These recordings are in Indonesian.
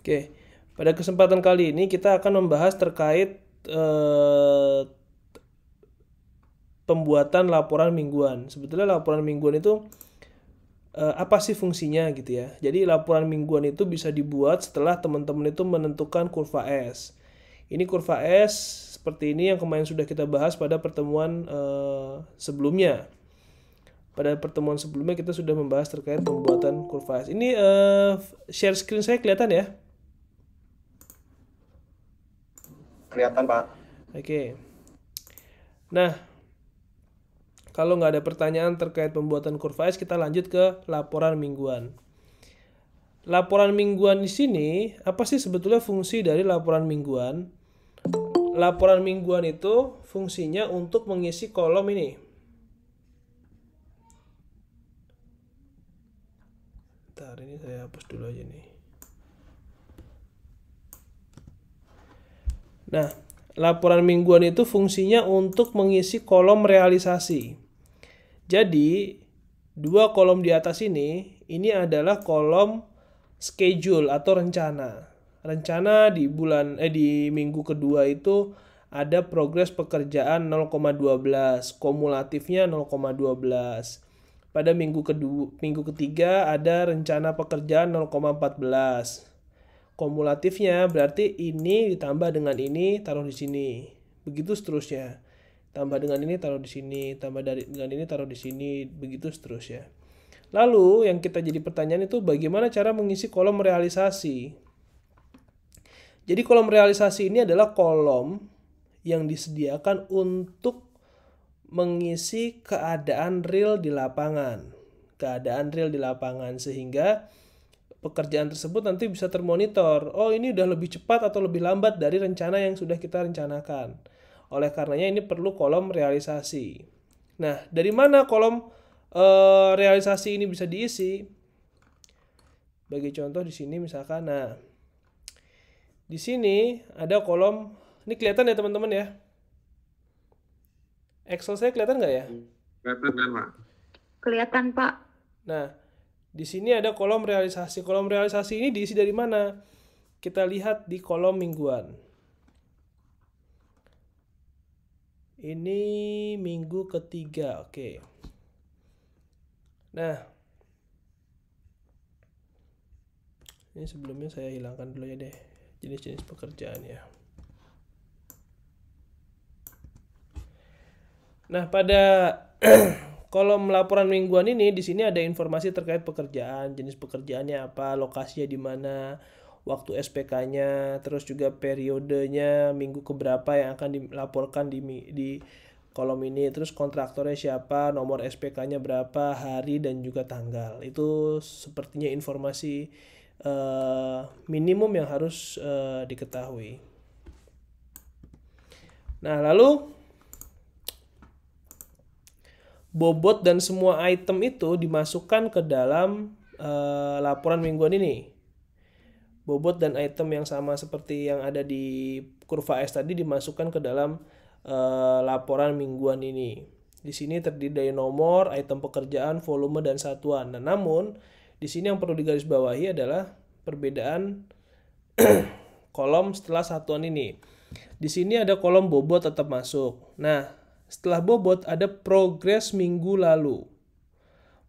Oke, pada kesempatan kali ini kita akan membahas terkait pembuatan laporan mingguan. Sebetulnya laporan mingguan itu apa sih fungsinya gitu ya. Jadi laporan mingguan itu bisa dibuat setelah teman-teman itu menentukan kurva S. Ini kurva S seperti ini yang kemarin sudah kita bahas pada pertemuan sebelumnya. Pada pertemuan sebelumnya kita sudah membahas terkait pembuatan kurva S. Ini share screen saya kelihatan ya? Kelihatan, Pak. Oke. Nah, kalau nggak ada pertanyaan terkait pembuatan kurva S, kita lanjut ke laporan mingguan. Laporan mingguan di sini, apa sih sebetulnya fungsi dari laporan mingguan? Laporan mingguan itu fungsinya untuk mengisi kolom ini. Bentar, ini saya hapus dulu aja nih. Nah, laporan mingguan itu fungsinya untuk mengisi kolom realisasi. Jadi, dua kolom di atas ini adalah kolom schedule atau rencana. Rencana di di minggu kedua itu ada progres pekerjaan 0,12, kumulatifnya 0,12. Pada minggu ketiga ada rencana pekerjaan 0,14. Kumulatifnya berarti ini ditambah dengan ini taruh di sini. Begitu seterusnya. Tambah dengan ini taruh di sini, dengan ini taruh di sini, begitu seterusnya. Lalu yang kita jadi pertanyaan itu bagaimana cara mengisi kolom realisasi? Jadi kolom realisasi ini adalah kolom yang disediakan untuk mengisi keadaan real di lapangan. Keadaan real di lapangan sehingga pekerjaan tersebut nanti bisa termonitor. Oh, ini udah lebih cepat atau lebih lambat dari rencana yang sudah kita rencanakan. Oleh karenanya ini perlu kolom realisasi. Nah, dari mana kolom realisasi ini bisa diisi? Bagi contoh di sini misalkan, nah di sini ada kolom, ini kelihatan ya teman-teman ya? Excel saya kelihatan nggak ya? Kelihatan kan, Pak? Kelihatan, Pak. Nah, di sini ada kolom realisasi. Kolom realisasi ini diisi dari mana? Kita lihat di kolom mingguan. Ini minggu ketiga, oke. Nah, ini sebelumnya saya hilangkan dulu ya deh jenis-jenis pekerjaan ya. Nah, pada kolom laporan mingguan ini di sini ada informasi terkait pekerjaan, jenis pekerjaannya apa, lokasinya di mana, waktu SPK-nya, terus juga periodenya, minggu keberapa yang akan dilaporkan di kolom ini, terus kontraktornya siapa, nomor SPK-nya berapa, hari dan juga tanggal. Itu sepertinya informasi minimum yang harus diketahui. Nah, lalu bobot dan semua item itu dimasukkan ke dalam laporan mingguan ini. Bobot dan item yang sama seperti yang ada di kurva S tadi dimasukkan ke dalam laporan mingguan ini. Di sini terdiri dari nomor, item pekerjaan, volume, dan satuan. Nah, namun di sini yang perlu digarisbawahi adalah perbedaan kolom setelah satuan ini. Di sini ada kolom bobot tetap masuk. Nah, setelah bobot ada progres minggu lalu.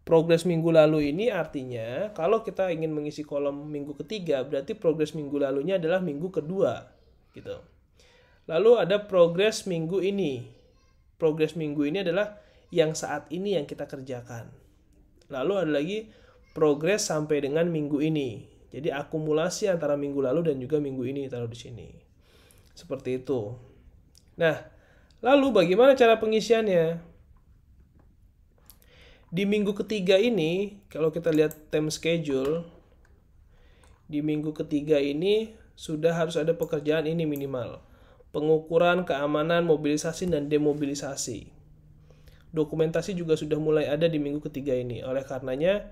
Progres minggu lalu ini artinya kalau kita ingin mengisi kolom minggu ketiga berarti progres minggu lalunya adalah minggu kedua gitu. Lalu ada progres minggu ini. Progres minggu ini adalah yang saat ini yang kita kerjakan. Lalu ada lagi progres sampai dengan minggu ini. Jadi akumulasi antara minggu lalu dan juga minggu ini taruh di sini. Seperti itu. Nah, lalu bagaimana cara pengisiannya? Di minggu ketiga ini, kalau kita lihat time schedule, di minggu ketiga ini sudah harus ada pekerjaan ini minimal. Pengukuran keamanan, mobilisasi, dan demobilisasi. Dokumentasi juga sudah mulai ada di minggu ketiga ini. Oleh karenanya,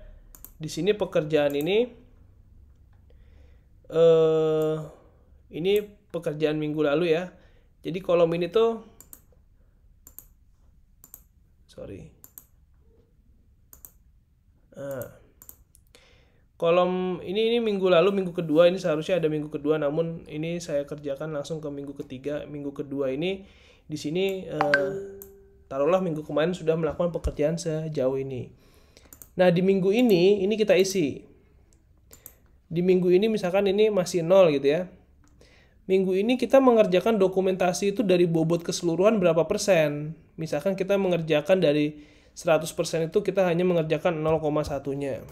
di sini pekerjaan ini pekerjaan minggu lalu ya. Jadi kolom ini tuh kolom ini minggu lalu, minggu kedua, ini seharusnya ada minggu kedua, namun ini saya kerjakan langsung ke minggu ketiga. Minggu kedua ini di sini taruhlah minggu kemarin sudah melakukan pekerjaan sejauh ini. Nah, di minggu ini kita isi. Di minggu ini misalkan ini masih 0 gitu ya. Minggu ini kita mengerjakan dokumentasi itu dari bobot keseluruhan berapa persen. Misalkan kita mengerjakan dari 100% itu kita hanya mengerjakan 0,1-nya.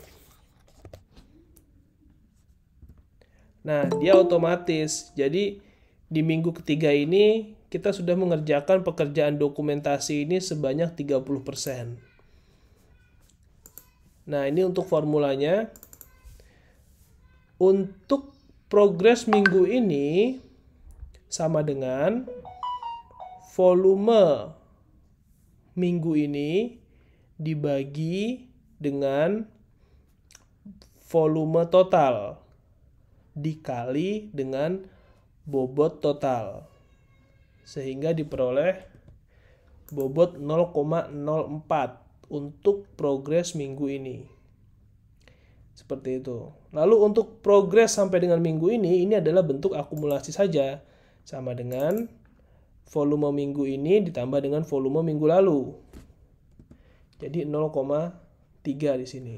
Nah, dia otomatis. Jadi di minggu ketiga ini kita sudah mengerjakan pekerjaan dokumentasi ini sebanyak 30%. Nah, ini untuk formulanya. Untuk progres minggu ini sama dengan volume minggu ini dibagi dengan volume total dikali dengan bobot total, sehingga diperoleh bobot 0,04 untuk progres minggu ini. Seperti itu. Lalu untuk progres sampai dengan minggu ini adalah bentuk akumulasi saja, sama dengan volume minggu ini ditambah dengan volume minggu lalu. Jadi 0,3 di sini.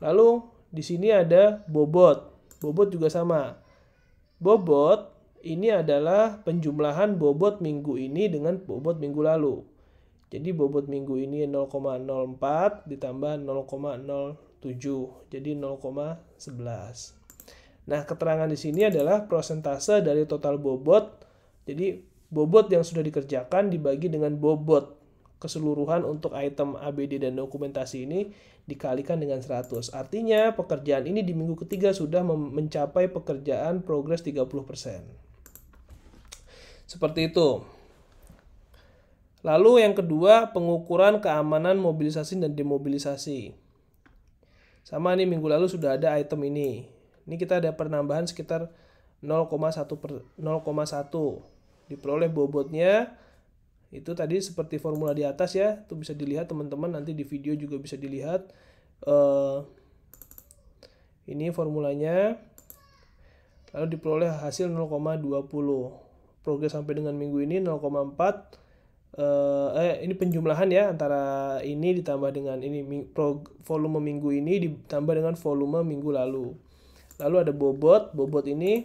Lalu di sini ada bobot. Bobot juga sama. Bobot ini adalah penjumlahan bobot minggu ini dengan bobot minggu lalu. Jadi bobot minggu ini 0,04 ditambah 0,07. Jadi 0,11. Nah, keterangan di sini adalah persentase dari total bobot. Jadi bobot yang sudah dikerjakan dibagi dengan bobot keseluruhan untuk item ABD dan dokumentasi ini dikalikan dengan 100. Artinya pekerjaan ini di minggu ketiga sudah mencapai pekerjaan progres 30%. Seperti itu. Lalu yang kedua, pengukuran keamanan mobilisasi dan demobilisasi. Sama nih, minggu lalu sudah ada item ini. Ini kita ada penambahan sekitar 0,1. Diperoleh bobotnya itu tadi seperti formula di atas ya, itu bisa dilihat teman-teman, nanti di video juga bisa dilihat. Ini formulanya. Lalu diperoleh hasil 0,20. Progres sampai dengan minggu ini 0,4. Ini penjumlahan ya, antara ini ditambah dengan ini volume minggu ini ditambah dengan volume minggu lalu. Lalu ada bobot ini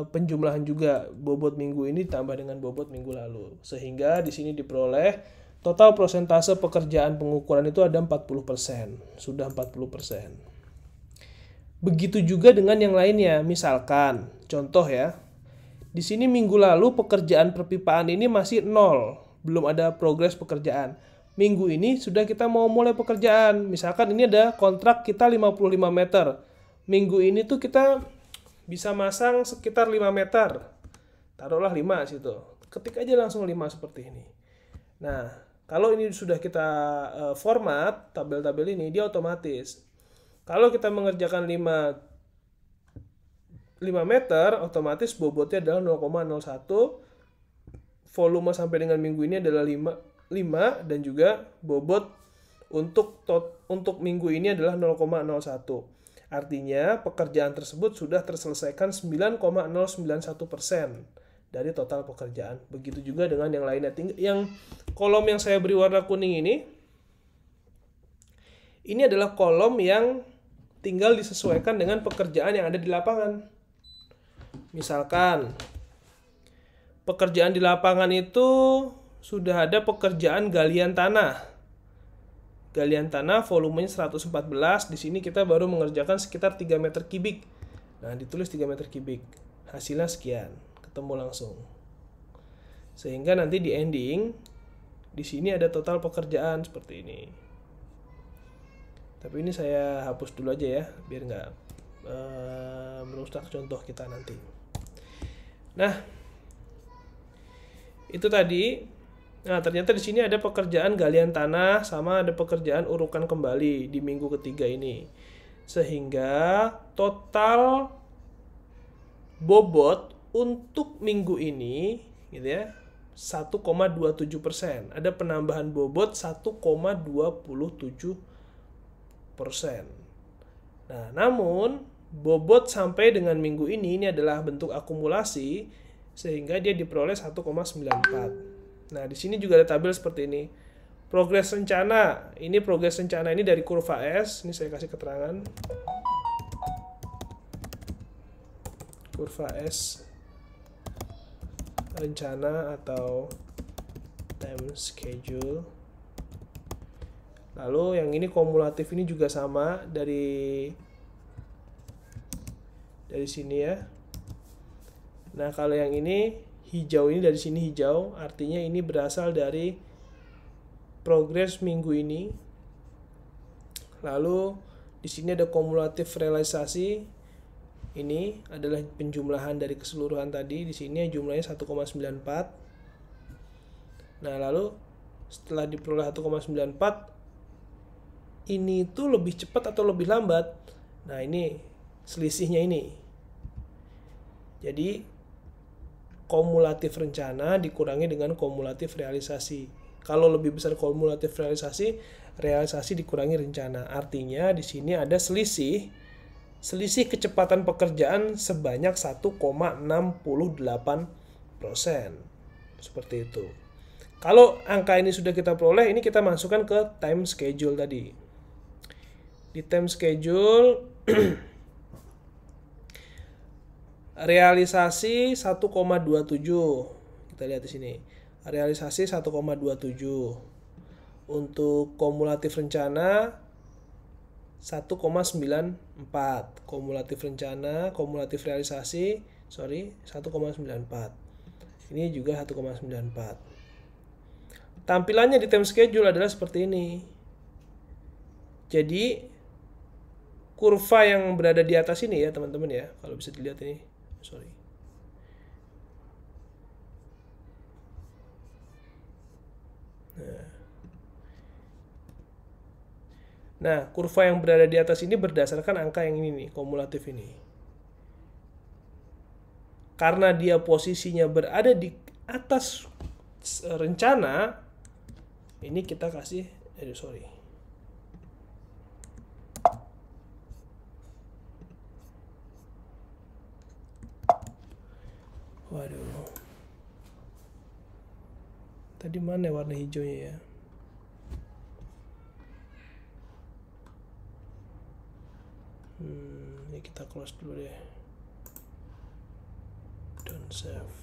penjumlahan juga, bobot minggu ini ditambah dengan bobot minggu lalu, sehingga di sini diperoleh total persentase pekerjaan pengukuran itu ada 40%, sudah 40%. Begitu juga dengan yang lainnya, misalkan contoh ya, di sini minggu lalu pekerjaan perpipaan ini masih 0, belum ada progres pekerjaan. Minggu ini sudah kita mau mulai pekerjaan, misalkan ini ada kontrak kita 55 meter, minggu ini tuh kita bisa masang sekitar 5 meter. Taruhlah 5 situ. Ketik aja langsung 5 seperti ini. Nah, kalau ini sudah kita format, tabel-tabel ini, dia otomatis. Kalau kita mengerjakan 5 meter, otomatis bobotnya adalah 0,01. Volume sampai dengan minggu ini adalah 5 dan juga bobot untuk minggu ini adalah 0,01. Artinya pekerjaan tersebut sudah terselesaikan 9,091% dari total pekerjaan. Begitu juga dengan yang lainnya. Yang kolom yang saya beri warna kuning ini adalah kolom yang tinggal disesuaikan dengan pekerjaan yang ada di lapangan. Misalkan pekerjaan di lapangan itu sudah ada pekerjaan galian tanah. Galian tanah volumenya 114, di sini kita baru mengerjakan sekitar 3 meter kubik. Nah, ditulis 3 meter kubik. Hasilnya sekian, ketemu langsung. Sehingga nanti di ending, di sini ada total pekerjaan seperti ini. Tapi ini saya hapus dulu aja ya, biar nggak merusak contoh kita nanti. Nah, itu tadi. Nah, ternyata di sini ada pekerjaan galian tanah sama ada pekerjaan urukan kembali di minggu ketiga ini. Sehingga total bobot untuk minggu ini gitu ya 1,27%. Ada penambahan bobot 1,27%. Nah, namun bobot sampai dengan minggu ini adalah bentuk akumulasi sehingga dia diperoleh 1,94. Nah, di sini juga ada tabel seperti ini. Progres rencana ini dari kurva S. Ini saya kasih keterangan. Kurva S rencana atau time schedule. Lalu yang ini kumulatif ini juga sama dari sini ya. Nah, kalau yang ini hijau ini dari sini hijau, artinya ini berasal dari progres minggu ini. Lalu di sini ada kumulatif realisasi. Ini adalah penjumlahan dari keseluruhan tadi. Di sini jumlahnya 1,94. Nah, lalu setelah diperoleh 1,94, ini tuh lebih cepat atau lebih lambat. Nah, ini selisihnya ini. Jadi kumulatif rencana dikurangi dengan kumulatif realisasi. Kalau lebih besar kumulatif realisasi dikurangi rencana. Artinya di sini ada selisih kecepatan pekerjaan sebanyak 1,68%. Seperti itu. Kalau angka ini sudah kita peroleh, ini kita masukkan ke time schedule tadi. Di time schedule realisasi 1,27. Kita lihat di sini. Realisasi 1,27. Untuk kumulatif rencana 1,94. Kumulatif realisasi 1,94. Ini juga 1,94. Tampilannya di time schedule adalah seperti ini. Jadi kurva yang berada di atas ini ya teman-teman ya, kalau bisa dilihat ini, Nah, kurva yang berada di atas ini berdasarkan angka yang ini nih, kumulatif ini. Karena dia posisinya berada di atas rencana, ini kita kasih, Waduh. Tadi mana warna hijaunya ya? Ini kita close dulu deh. Don't save.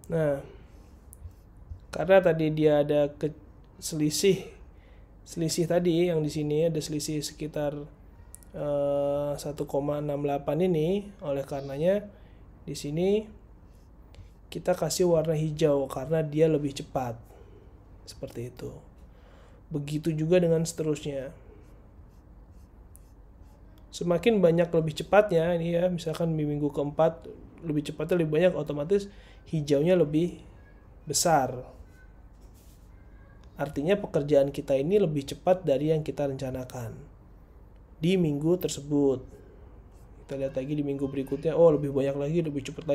Nah, karena tadi dia ada selisih tadi yang di sini ada selisih sekitar 1,68 ini, oleh karenanya di sini kita kasih warna hijau karena dia lebih cepat. Seperti itu. Begitu juga dengan seterusnya. Semakin banyak lebih cepatnya ini ya, misalkan di minggu keempat lebih cepatnya lebih banyak, otomatis hijaunya lebih besar. Artinya pekerjaan kita ini lebih cepat dari yang kita rencanakan di minggu tersebut. Kita lihat lagi di minggu berikutnya, lebih banyak lagi, lebih cepat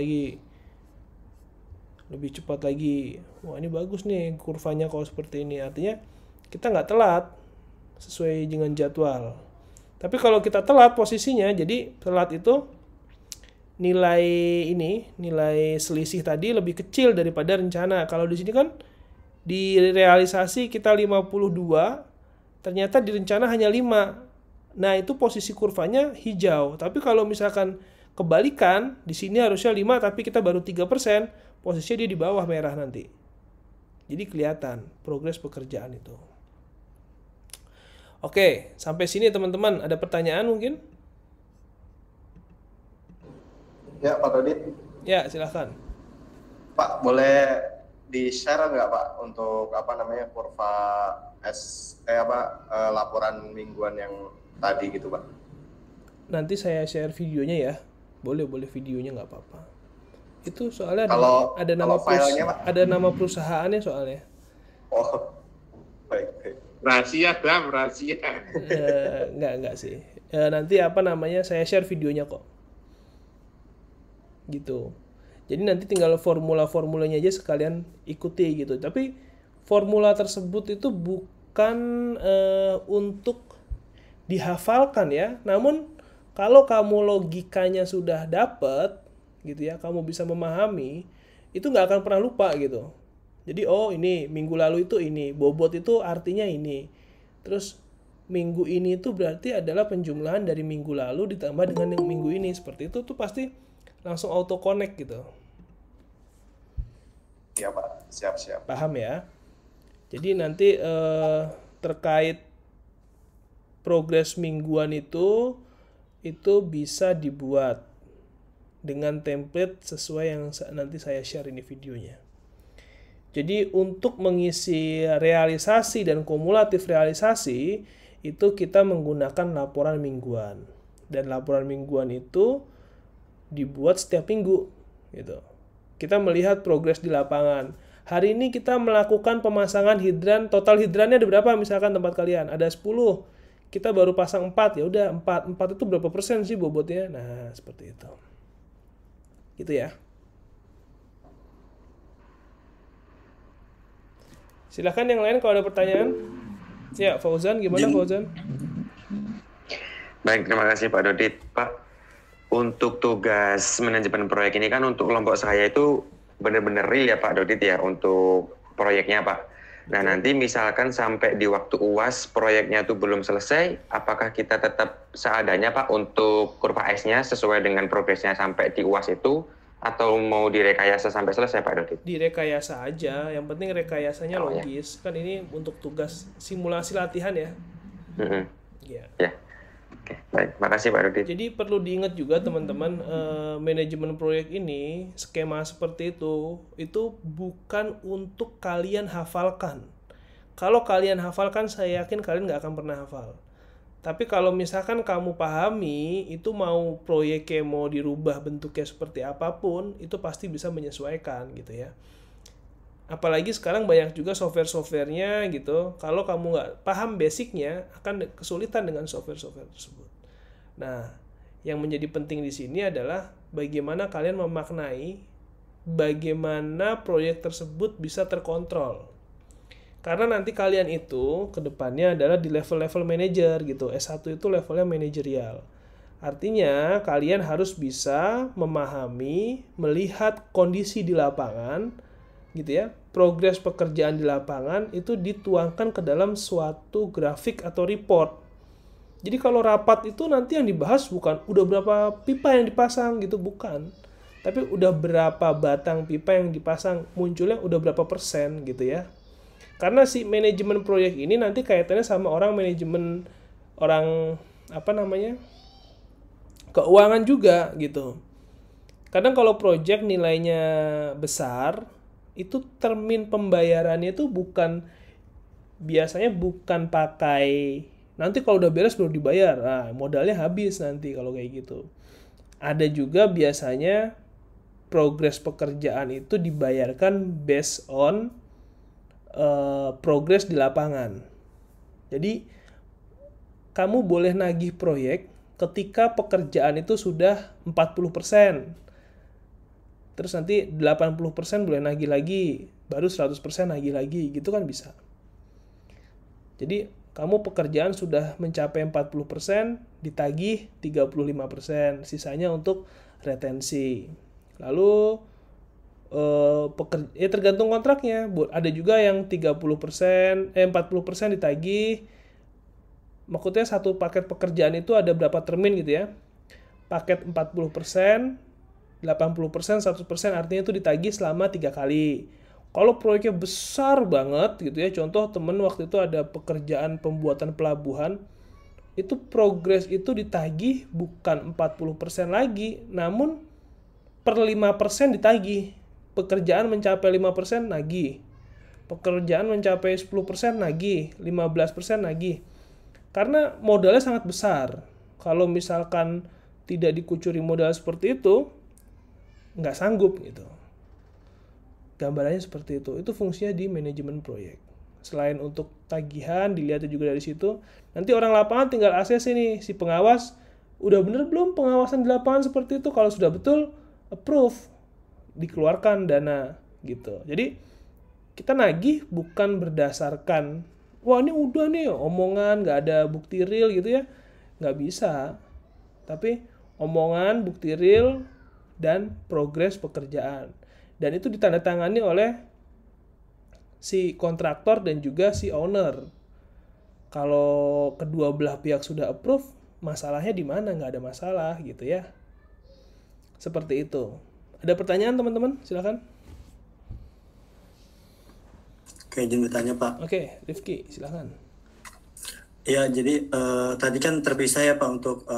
lagi. Wah, ini bagus nih kurvanya kalau seperti ini. Artinya kita nggak telat sesuai dengan jadwal. Tapi kalau kita telat posisinya, jadi telat itu nilai selisih tadi lebih kecil daripada rencana. Kalau di sini kan di realisasi kita 52, ternyata di rencana hanya 5. Nah, itu posisi kurvanya hijau. Tapi kalau misalkan kebalikan, di sini harusnya 5 tapi kita baru 3%, posisinya dia di bawah merah nanti. Jadi kelihatan progres pekerjaan itu. Oke, sampai sini teman-teman, ada pertanyaan mungkin? Ya, Pak Todit. Ya, silakan. Pak, boleh di-share nggak Pak untuk kurva laporan mingguan yang tadi gitu Pak? Nanti saya share videonya ya. Boleh videonya nggak apa-apa. Itu soalnya ada nama filenya, Pak? ada nama perusahaannya soalnya. Oh, baik. Rahasia, Bram, rahasia. Enggak sih. Nanti saya share videonya kok. Gitu. Jadi nanti tinggal formula-formulanya aja sekalian ikuti gitu. Tapi formula tersebut itu bukan untuk dihafalkan ya. Namun kalau kamu logikanya sudah dapet gitu ya, kamu bisa memahami, itu nggak akan pernah lupa gitu. Jadi ini minggu lalu itu ini, bobot itu artinya ini. Terus minggu ini itu berarti adalah penjumlahan dari minggu lalu ditambah dengan yang minggu ini. Seperti itu tuh pasti langsung auto connect gitu. Iya Pak, siap. Paham ya? Jadi nanti terkait progres mingguan itu bisa dibuat dengan template sesuai yang nanti saya share ini videonya. Jadi untuk mengisi realisasi dan kumulatif realisasi itu kita menggunakan laporan mingguan. Dan laporan mingguan itu dibuat setiap minggu gitu. Kita melihat progres di lapangan. Hari ini kita melakukan pemasangan hidran, total hidrannya ada berapa misalkan tempat kalian? Ada 10. Kita baru pasang 4, ya udah 4 itu berapa persen sih bobotnya? Nah, seperti itu. Gitu ya. Silakan yang lain kalau ada pertanyaan. Ya, Fauzan, gimana Fauzan? Baik, terima kasih Pak Dodit. Pak, untuk tugas manajemen proyek ini kan untuk kelompok saya itu benar-benar real ya Pak Dodit ya untuk proyeknya Pak. Nah nanti misalkan sampai di waktu UAS proyeknya itu belum selesai, apakah kita tetap seadanya Pak untuk kurva S-nya sesuai dengan progresnya sampai di UAS itu, atau mau direkayasa sampai selesai Pak Dodit? Direkayasa aja, yang penting rekayasanya logis. Ya. Kan ini untuk tugas simulasi latihan ya. Ya. Oke, baik. Makasih Pak Dodit. Jadi perlu diingat juga teman-teman, manajemen proyek ini, skema seperti itu bukan untuk kalian hafalkan. Kalau kalian hafalkan, saya yakin kalian nggak akan pernah hafal. Tapi kalau misalkan kamu pahami, itu mau proyeknya mau dirubah bentuknya seperti apapun, itu pasti bisa menyesuaikan gitu ya. Apalagi sekarang banyak juga software-softwarenya gitu. Kalau kamu nggak paham basicnya, akan kesulitan dengan software-software tersebut. Nah, yang menjadi penting di sini adalah bagaimana kalian memaknai bagaimana proyek tersebut bisa terkontrol. Karena nanti kalian itu ke depannya adalah di level-level manajer gitu. S1 itu levelnya manajerial. Artinya kalian harus bisa memahami, melihat kondisi di lapangan gitu ya. Progres pekerjaan di lapangan itu dituangkan ke dalam suatu grafik atau report. Jadi kalau rapat itu nanti yang dibahas bukan udah berapa pipa yang dipasang gitu, bukan. Tapi udah berapa batang pipa yang dipasang, munculnya udah berapa persen gitu ya. Karena si manajemen proyek ini nanti kaitannya sama keuangan juga gitu. Kadang kalau proyek nilainya besar, itu termin pembayarannya itu biasanya bukan pakai nanti kalau udah beres baru dibayar. Nah, modalnya habis nanti kalau kayak gitu. Ada juga biasanya progres pekerjaan itu dibayarkan based on progres di lapangan. Jadi kamu boleh nagih proyek ketika pekerjaan itu sudah 40%. Terus nanti 80% boleh nagih lagi, baru 100% nagih lagi, gitu kan bisa. Jadi kamu pekerjaan sudah mencapai 40%, ditagih 35%, sisanya untuk retensi. Lalu tergantung kontraknya. Ada juga yang 40% ditagih. Maksudnya satu paket pekerjaan itu ada berapa termin gitu ya. Paket 40%, 80%, 100% artinya itu ditagih selama 3 kali. Kalau proyeknya besar banget gitu ya, contoh temen waktu itu ada pekerjaan pembuatan pelabuhan, itu progres itu ditagih bukan 40% lagi, namun per 5% ditagih. Pekerjaan mencapai 5% nagih. Pekerjaan mencapai 10% nagih, 15% nagih. Karena modalnya sangat besar. Kalau misalkan tidak dikucuri modal seperti itu, nggak sanggup gitu. Gambarannya seperti itu. Itu fungsinya di manajemen proyek. Selain untuk tagihan, dilihat juga dari situ. Nanti orang lapangan tinggal ACC nih, si pengawas, udah bener belum pengawasan di lapangan seperti itu? Kalau sudah betul, approve, dikeluarkan dana gitu. Jadi kita nagih bukan berdasarkan, wah ini udah nih omongan, nggak ada bukti real gitu ya, nggak bisa. Tapi omongan, bukti real, dan progres pekerjaan. Dan itu ditandatangani oleh si kontraktor dan juga si owner. Kalau kedua belah pihak sudah approve, masalahnya di mana? Nggak ada masalah gitu ya. Seperti itu. Ada pertanyaan teman-teman? Silakan. Oke, izin bertanya Pak. Oke, Rifki, silakan. Ya, jadi tadi kan terpisah ya Pak untuk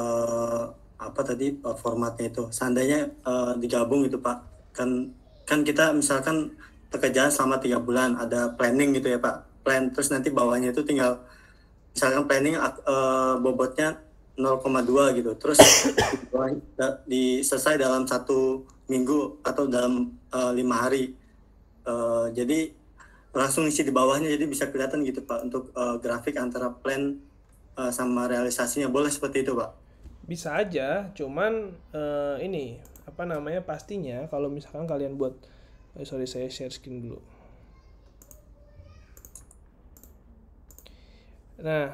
formatnya itu. Seandainya digabung itu Pak, kan kita misalkan pekerjaan selama 3 bulan, ada planning gitu ya Pak. Plan, terus nanti bawahnya itu tinggal, misalkan planning bobotnya 0,2 gitu. Terus selesai dalam 1 minggu atau dalam 5 hari. Jadi langsung isi di bawahnya, jadi bisa kelihatan gitu Pak untuk grafik antara plan sama realisasinya. Boleh seperti itu Pak? Bisa aja, cuman pastinya kalau misalkan kalian buat, saya share screen dulu. Nah,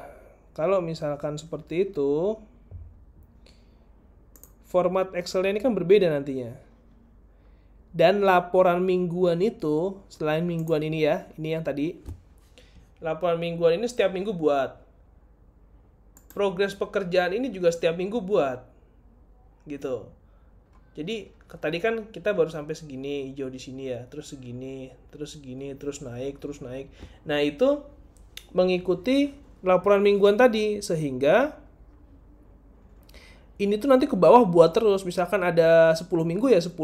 kalau misalkan seperti itu, format Excel-nya ini kan berbeda nantinya. Dan laporan mingguan itu, selain mingguan ini ya, ini yang tadi, laporan mingguan ini setiap minggu buat. Progres pekerjaan ini juga setiap minggu buat. Gitu. Jadi, tadi kan kita baru sampai segini, hijau di sini ya, terus segini, terus naik. Nah, itu mengikuti laporan mingguan tadi, sehingga ini tuh nanti ke bawah buat terus. Misalkan ada 10 minggu ya, 10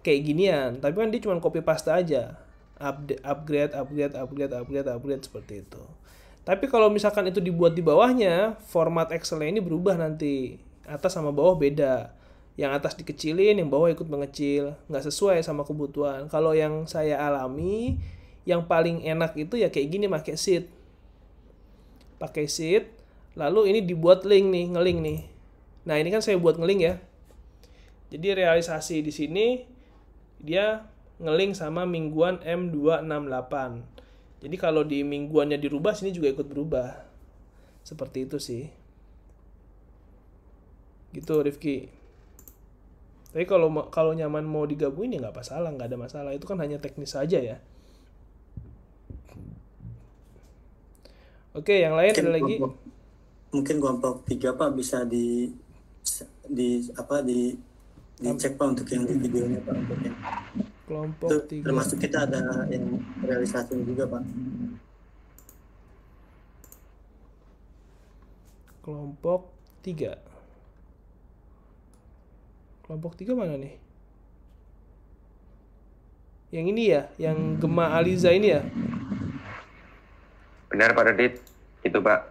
kayak ginian, tapi kan dia cuma copy paste aja, upgrade seperti itu. Tapi kalau misalkan itu dibuat di bawahnya, format Excel ini berubah nanti, atas sama bawah beda, yang atas dikecilin, yang bawah ikut mengecil, nggak sesuai sama kebutuhan. Kalau yang saya alami, yang paling enak itu ya kayak gini, pakai sheet, lalu ini dibuat ngelink nih. Nah ini kan saya buat ngelink ya. Jadi realisasi di sini dia ngelink sama mingguan M268. Jadi kalau di mingguannya dirubah, sini juga ikut berubah. Seperti itu sih. Gitu Rifki. Tapi kalau nyaman mau digabungin ya nggak ada masalah. Itu kan hanya teknis saja ya. Oke, yang lain ada lagi? Mungkin kelompok 3 Pak bisa dicek Pak untuk yang di videonya Pak, untuk yang kelompok 3. Termasuk kita ada yang realisasi juga Pak. Kelompok 3. Kelompok 3 mana nih? Yang ini ya, yang Gema Aliza ini ya? Benar Pak Dodit, itu Pak.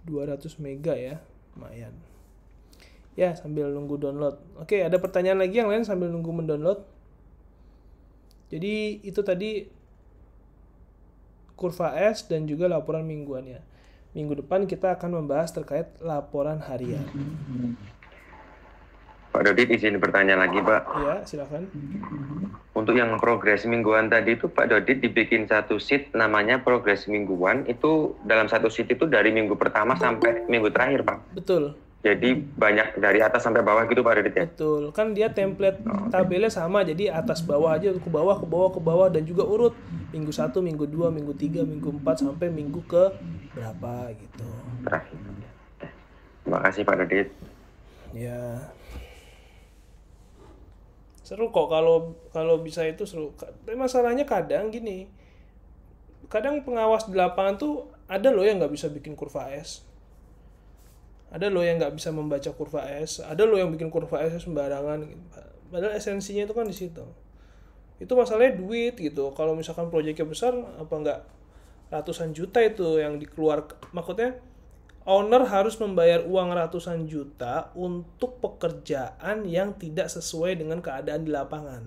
.200 mega ya, lumayan. Ya, sambil nunggu download. Oke, ada pertanyaan lagi yang lain sambil nunggu mendownload? Jadi itu tadi kurva S dan juga laporan mingguannya. Minggu depan kita akan membahas terkait laporan harian. Pak Dodit izin bertanya lagi Pak. Ya, silakan. Untuk yang progres mingguan tadi itu Pak Dodit dibikin satu sheet namanya progres mingguan, itu dalam satu sheet itu dari minggu pertama sampai minggu terakhir Pak. Betul. Jadi banyak dari atas sampai bawah gitu Pak Dodit ya? Betul, kan dia template tabelnya sama, jadi atas bawah aja, ke bawah, dan juga urut minggu 1, minggu 2, minggu 3, minggu 4, sampai minggu ke berapa gitu. Terakhir. Terima kasih Pak Dodit. Ya. Seru kok kalau bisa itu seru. Tapi masalahnya kadang gini, kadang pengawas di lapangan tuh ada loh yang nggak bisa bikin kurva S. Ada loh yang nggak bisa membaca kurva S, ada loh yang bikin kurva S sembarangan. Padahal esensinya itu kan di situ. Itu masalahnya duit gitu. Kalau misalkan proyeknya besar, apa enggak ratusan juta itu yang dikeluarkan. Maksudnya owner harus membayar uang ratusan juta untuk pekerjaan yang tidak sesuai dengan keadaan di lapangan.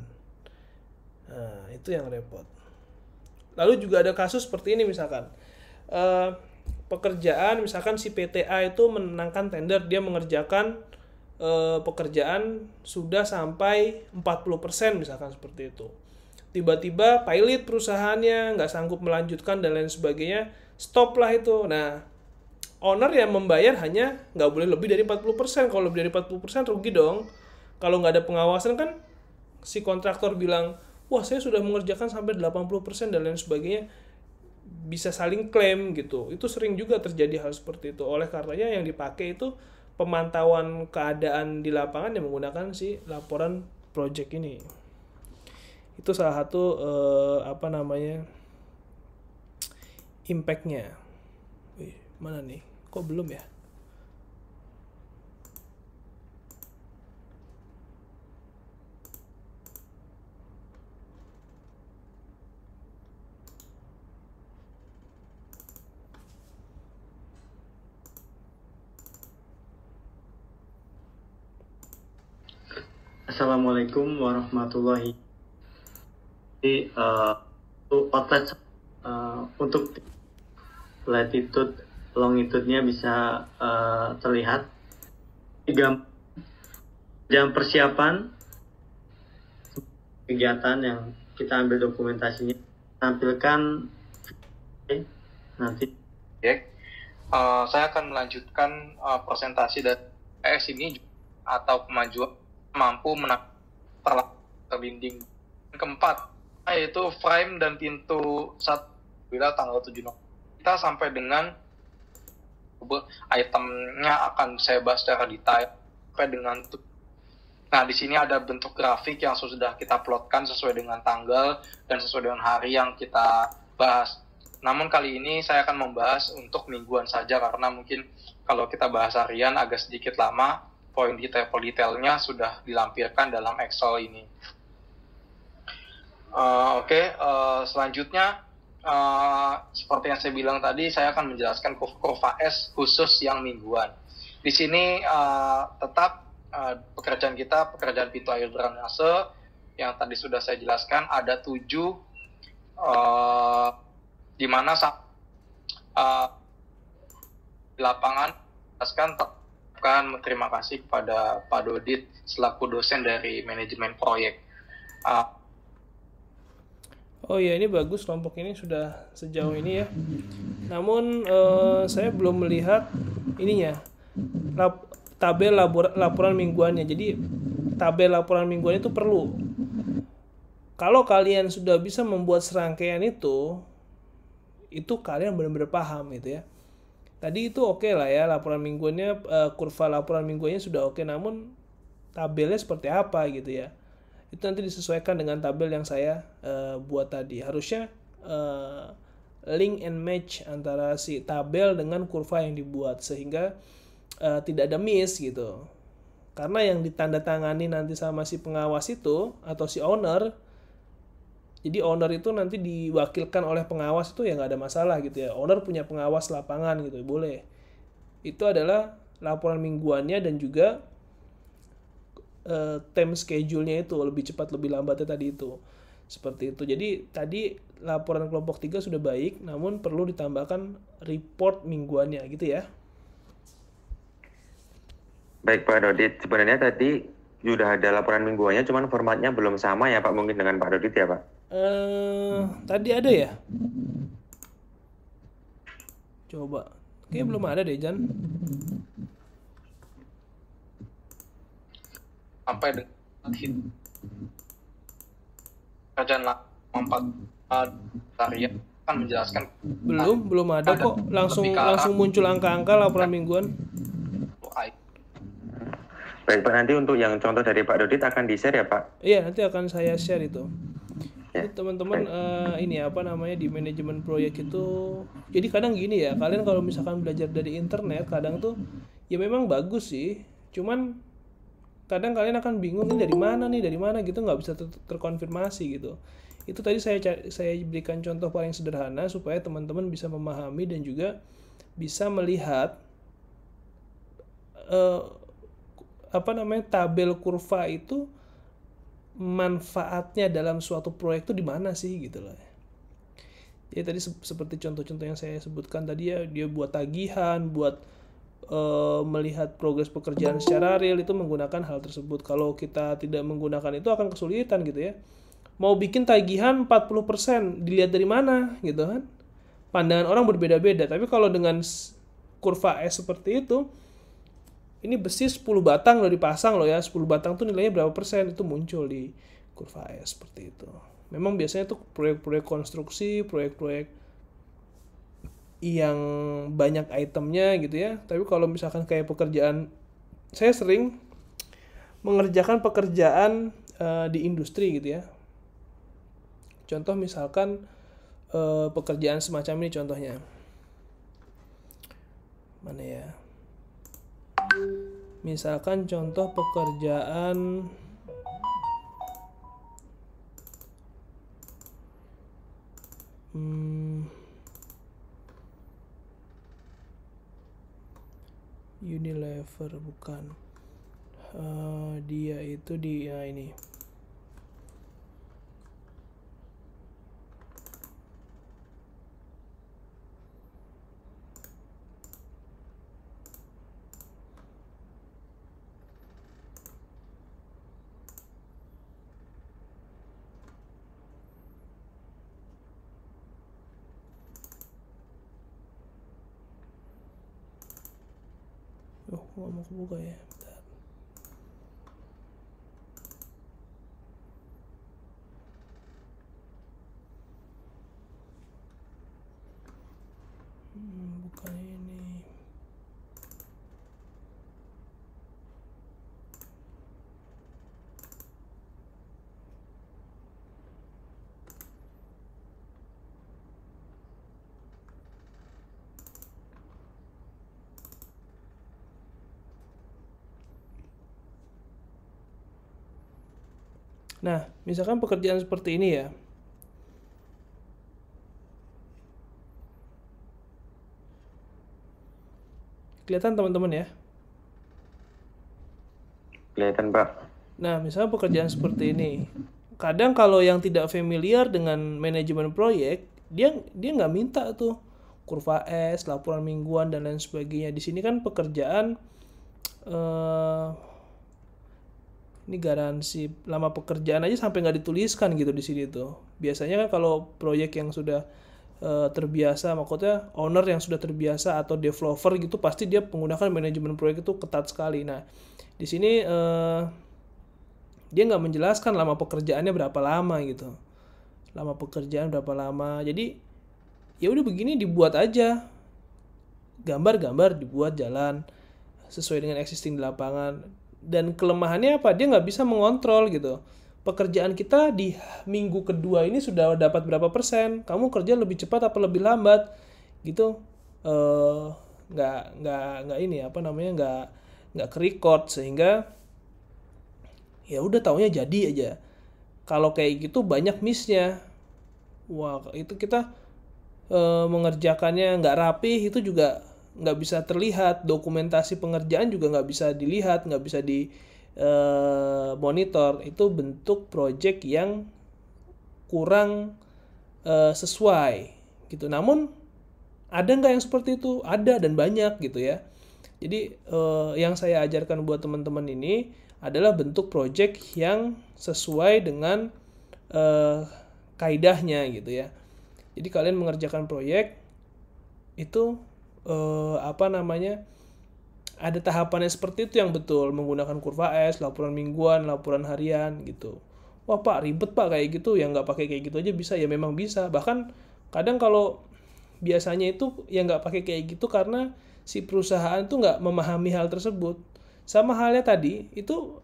Nah, itu yang repot. Lalu juga ada kasus seperti ini misalkan. Pekerjaan misalkan si PTA itu menangkan tender, dia mengerjakan pekerjaan sudah sampai 40% misalkan seperti itu. Tiba-tiba pilot perusahaannya nggak sanggup melanjutkan dan lain sebagainya, stop lah itu. Nah, owner yang membayar hanya nggak boleh lebih dari 40%. Kalau lebih dari 40% rugi dong. Kalau nggak ada pengawasan kan si kontraktor bilang, wah saya sudah mengerjakan sampai 80% dan lain sebagainya, bisa saling klaim gitu. Itu sering juga terjadi hal seperti itu. Oleh karenanya yang dipakai itu pemantauan keadaan di lapangan yang menggunakan si laporan project ini. Itu salah satu impact-nya. Wih, mana nih? Kok belum ya? Assalamualaikum warahmatullahi wabarakatuh. Untuk latitude longitude-nya bisa terlihat. Jam persiapan kegiatan yang kita ambil dokumentasinya, tampilkan nanti. Saya akan melanjutkan presentasi dari PS ini atau kemajuan mampu terlinding. Keempat, yaitu frame dan pintu saat bila tanggal 7 November. Kita sampai dengan itemnya akan saya bahas secara detail sampai dengan. Nah, di sini ada bentuk grafik yang sudah kita plotkan sesuai dengan tanggal dan sesuai dengan hari yang kita bahas. Namun kali ini saya akan membahas untuk mingguan saja karena mungkin kalau kita bahas harian agak sedikit lama. Poin detailnya sudah dilampirkan dalam Excel ini. Selanjutnya seperti yang saya bilang tadi, saya akan menjelaskan kurva S khusus yang mingguan. Di sini tetap pekerjaan pintu air drainase yang tadi sudah saya jelaskan ada 7 di mana di lapangan terima kasih kepada Pak Dodit selaku dosen dari manajemen proyek. Oh ya, ini bagus kelompok ini sudah sejauh ini ya. Namun saya belum melihat ininya tabel laporan mingguannya. Jadi tabel laporan mingguan itu perlu. Kalau kalian sudah bisa membuat serangkaian itu kalian benar-benar paham gitu ya. Tadi itu oke lah ya, laporan mingguannya, kurva laporan mingguannya sudah oke, namun tabelnya seperti apa gitu ya. Itu nanti disesuaikan dengan tabel yang saya buat tadi. Harusnya link and match antara si tabel dengan kurva yang dibuat sehingga tidak ada miss gitu. Karena yang ditandatangani nanti sama si pengawas itu atau si owner, jadi owner itu nanti diwakilkan oleh pengawas itu ya nggak ada masalah gitu ya. Owner punya pengawas lapangan gitu, boleh. Itu adalah laporan mingguannya dan juga time schedule-nya itu lebih cepat lebih lambatnya tadi itu. Seperti itu. Jadi tadi laporan kelompok 3 sudah baik, namun perlu ditambahkan report mingguannya gitu ya. Baik Pak Dodit, sebenarnya tadi sudah ada laporan mingguannya, cuman formatnya belum sama ya Pak, mungkin dengan Pak Dodit ya Pak? Tadi ada ya? Coba. Kayaknya belum ada deh, Jan. Sampai dengan kerjaan 4 harian akan menjelaskan. Belum ada kok. Langsung muncul angka-angka laporan mingguan. Baik Pak, nanti untuk yang contoh dari Pak Dodit akan di-share ya Pak? Iya, nanti akan saya share itu. Ya. Jadi teman-teman di manajemen proyek itu, jadi kadang gini ya, kalian kalau misalkan belajar dari internet kadang tuh ya memang bagus sih, cuman kadang kalian akan bingung ini dari mana gitu, nggak bisa terkonfirmasi gitu. Itu tadi saya berikan contoh paling sederhana supaya teman-teman bisa memahami dan juga bisa melihat tabel kurva itu manfaatnya dalam suatu proyek itu di mana sih gitu loh. Ya tadi seperti contoh-contoh yang saya sebutkan tadi ya, dia buat tagihan, buat melihat progres pekerjaan secara real, itu menggunakan hal tersebut. Kalau kita tidak menggunakan itu akan kesulitan gitu ya. Mau bikin tagihan 40%, dilihat dari mana gitu kan. Pandangan orang berbeda-beda, tapi kalau dengan kurva S seperti itu, ini besi 10 batang loh dipasang loh ya, 10 batang tuh nilainya berapa persen, itu muncul di kurva S seperti itu. Memang biasanya tuh proyek-proyek konstruksi, proyek-proyek yang banyak itemnya gitu ya. Tapi kalau misalkan kayak pekerjaan, saya sering mengerjakan pekerjaan di industri gitu ya. Contoh misalkan pekerjaan semacam ini contohnya. Mana ya? Misalkan contoh pekerjaan Unilever bukan. Dia itu di ini. Nggak mau kebuka ya. Bentar. Bukan ini. Nah, misalkan pekerjaan seperti ini ya. Kelihatan teman-teman ya? Kelihatan, Pak. Nah, misalnya pekerjaan seperti ini. Kadang kalau yang tidak familiar dengan manajemen proyek, dia nggak minta tuh kurva S, laporan mingguan, dan lain sebagainya. Di sini kan pekerjaan ini garansi lama pekerjaan aja sampai nggak dituliskan gitu di sini tuh. Biasanya kan kalau proyek yang sudah terbiasa, maksudnya owner yang sudah terbiasa atau developer gitu, pasti dia menggunakan manajemen proyek itu ketat sekali. Nah, di sini dia nggak menjelaskan lama pekerjaannya berapa lama gitu. Lama pekerjaan berapa lama. Jadi ya udah begini dibuat aja. Gambar-gambar dibuat jalan sesuai dengan existing di lapangan. Dan kelemahannya apa? Dia nggak bisa mengontrol gitu. Pekerjaan kita di minggu kedua ini sudah dapat berapa persen? Kamu kerja lebih cepat apa lebih lambat? Gitu. Nggak ini apa namanya, nggak ke-record, sehingga ya udah taunya jadi aja. Kalau kayak gitu banyak miss-nya. Wah, itu kita mengerjakannya nggak rapih, itu juga nggak bisa terlihat. Dokumentasi pengerjaan juga nggak bisa dilihat, nggak bisa di monitor. Itu bentuk project yang kurang sesuai gitu. Namun ada nggak yang seperti itu? Ada, dan banyak gitu ya. Jadi yang saya ajarkan buat teman-teman ini adalah bentuk project yang sesuai dengan kaidahnya gitu ya. Jadi kalian mengerjakan proyek itu ada tahapannya seperti itu yang betul, menggunakan kurva S, laporan mingguan, laporan harian gitu. Wah Pak, ribet Pak kayak gitu, ya nggak pakai kayak gitu aja bisa, ya memang bisa. Bahkan kadang kalau biasanya itu yang nggak pakai kayak gitu karena si perusahaan tuh nggak memahami hal tersebut. Sama halnya tadi, itu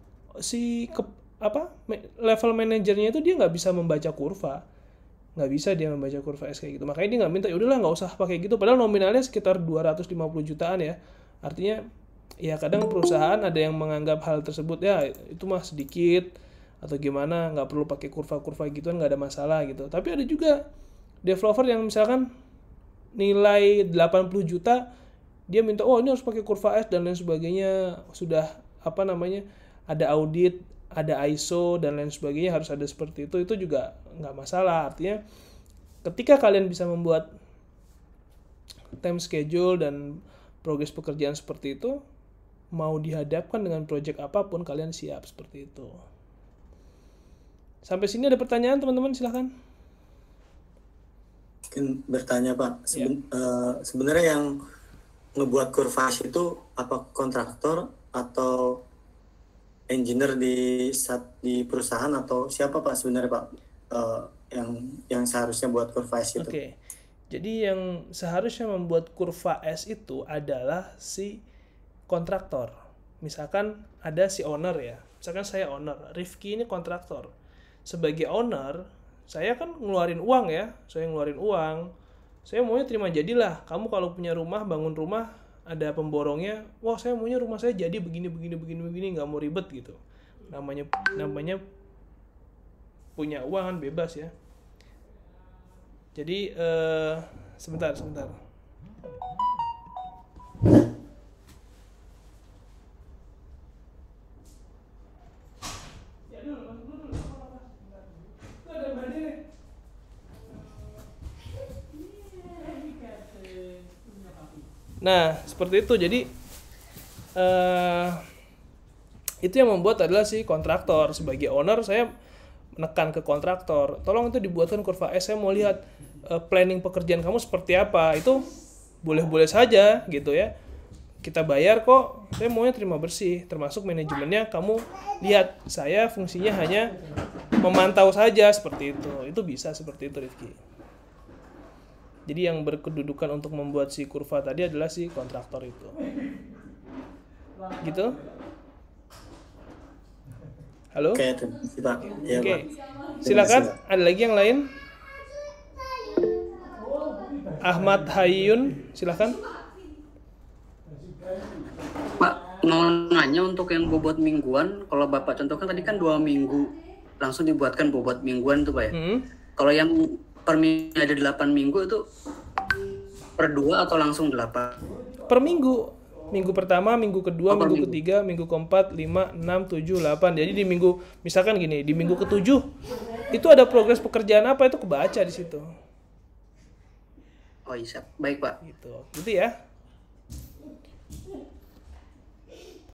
level manajernya itu dia nggak bisa membaca kurva. Nggak bisa dia membaca kurva S kayak gitu. Makanya dia nggak minta, yaudahlah nggak usah pakai gitu. Padahal nominalnya sekitar 250 jutaan ya. Artinya ya kadang perusahaan ada yang menganggap hal tersebut ya itu mah sedikit atau gimana, nggak perlu pakai kurva-kurva gituan, nggak ada masalah gitu. Tapi ada juga developer yang misalkan nilai 80 juta dia minta ini harus pakai kurva S dan lain sebagainya, sudah ada audit, ada ISO dan lain sebagainya, harus ada seperti itu juga nggak masalah. Artinya ketika kalian bisa membuat time schedule dan progres pekerjaan seperti itu, mau dihadapkan dengan project apapun kalian siap seperti itu. Sampai sini ada pertanyaan teman-teman, silahkan. Mungkin bertanya Pak, sebenarnya yang ngebuat kurva itu apa kontraktor atau engineer di perusahaan atau siapa Pak sebenarnya Pak yang seharusnya buat kurva S itu? Oke. Jadi yang seharusnya membuat kurva S itu adalah si kontraktor. Misalkan ada si owner ya. Misalkan saya owner, Rifki ini kontraktor. Sebagai owner, saya kan ngeluarin uang ya. Saya ngeluarin uang. Saya maunya terima jadilah. Kamu kalau punya rumah, bangun rumah, ada pemborongnya. Wah, saya maunya rumah saya jadi begini, nggak mau ribet gitu. Namanya punya uang kan bebas ya. Jadi sebentar. Nah, seperti itu. Jadi itu yang membuat adalah si kontraktor. Sebagai owner, saya menekan ke kontraktor, tolong itu dibuatkan kurva S, saya mau lihat planning pekerjaan kamu seperti apa. Itu boleh-boleh saja gitu ya, kita bayar kok, saya maunya terima bersih, termasuk manajemennya kamu lihat, saya fungsinya hanya memantau saja seperti itu bisa seperti itu Rifki. Jadi yang berkedudukan untuk membuat si kurva tadi adalah si kontraktor itu gitu. Halo? Oke, Pak. Ya, Oke. Pak. Silakan, ada lagi yang lain? Ahmad Hayyun, silakan. Pak, mau nanya untuk yang bobot mingguan, kalau Bapak contohkan tadi kan 2 minggu langsung dibuatkan bobot mingguan tuh Pak ya. Kalau yang per minggu ada 8 minggu itu per 2 atau langsung 8? Per minggu. Minggu pertama, minggu kedua, minggu ketiga, minggu keempat, 5, 6, 7, 8. Jadi di minggu, misalkan gini, di minggu ke-7 itu ada progres pekerjaan apa, itu kebaca di situ. Oh iya, baik Pak. Gitu ya.